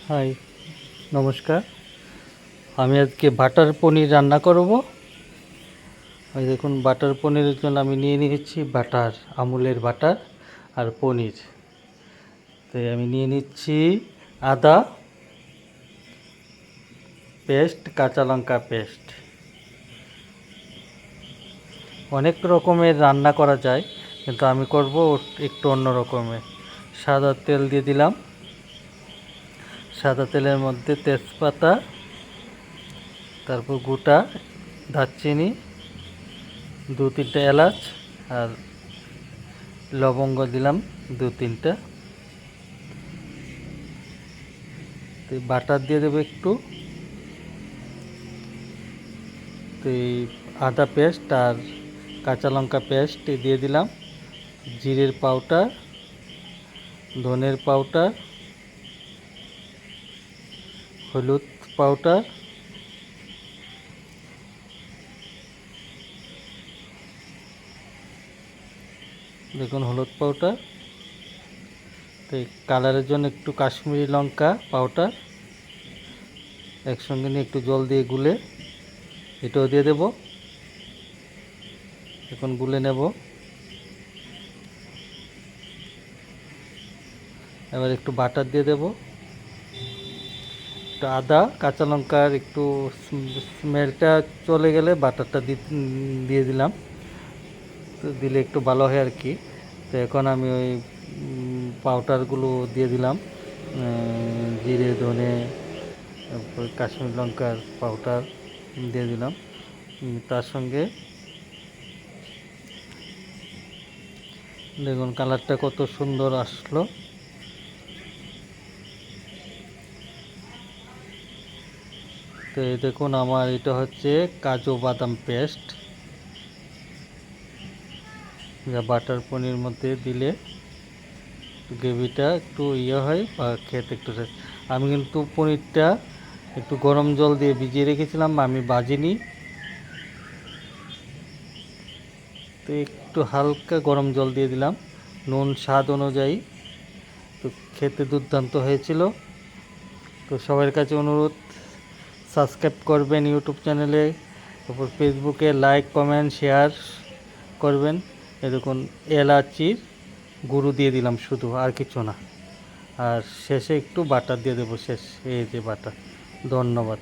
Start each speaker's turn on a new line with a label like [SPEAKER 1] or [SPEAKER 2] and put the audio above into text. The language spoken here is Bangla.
[SPEAKER 1] হাই, নমস্কার। আমি আজকে বাটার পনির রান্না করব। ওই দেখুন, বাটার পনিরের জন্য আমি নিয়ে নিয়েছি বাটার, আমুলের বাটার আর পনির। তাই আমি নিয়ে নিচ্ছি আদা পেস্ট, কাঁচা লঙ্কা পেস্ট। অনেক রকমের রান্না করা যায়, কিন্তু আমি করব একটু অন্য রকমের। সাদা তেল দিয়ে দিলাম। সাদা তেলের মধ্যে তেজপাতা, তারপর গোটা দারচিনি, 2-3টা এলাচ আর লবঙ্গ দিলাম 2-3টা। তো বাটার দিয়ে দেবো একটু। তো এই আদা পেস্ট আর কাঁচা লঙ্কা পেস্ট দিয়ে দিলাম। জিরের পাউডার, ধনের পাউডার, হলুদ পাউডার, দেখুন হলুদ পাউডার। তো এই কালারের জন্য একটু কাশ্মীরি লঙ্কা পাউডার একসঙ্গে নিয়ে একটু জল দিয়ে গুলে এটাও দিয়ে দেব। এখন গুলে নেব। এবার একটু বাটার দিয়ে দেব। একটু আদা কাঁচা লঙ্কার একটু স্মেলটা চলে গেলে বাটারটা দিয়ে দিলাম। তো দিলে একটু ভালো হয় আর কি। তো এখন আমি ওই পাউডারগুলো দিয়ে দিলাম, জিরে, ধনে, তারপর কাশ্মীর লঙ্কার পাউডার দিয়ে দিলাম। তার সঙ্গে দেখুন কালারটা কত সুন্দর আসলো। তো এই দেখুন আমার এটা হচ্ছে কাজু বাদাম পেস্ট, যা বাটার পনির মধ্যে দিলে গ্রেভিটা একটু হয় বা খেতে একটু। আমি কিন্তু পনিরটা একটু গরম জল দিয়ে ভিজিয়ে রেখেছিলাম, আমি ভাজিনি। তো একটু হালকা গরম জল দিয়ে দিলাম, নুন স্বাদ অনুযায়ী। তো খেতে দুর্দান্ত হয়েছিল। তো সবার কাছে অনুরোধ, সাবস্ক্রাইব করবেন ইউটিউব চ্যানেলে, তারপর ফেসবুকে লাইক, কমেন্ট, শেয়ার করবেন। এরকম এলাচির গুঁড়ো দিয়ে দিলাম শুধু, আর কিছু না। আর শেষে একটু বাটার দিয়ে দেবো, শেষ এই যে বাটার। ধন্যবাদ।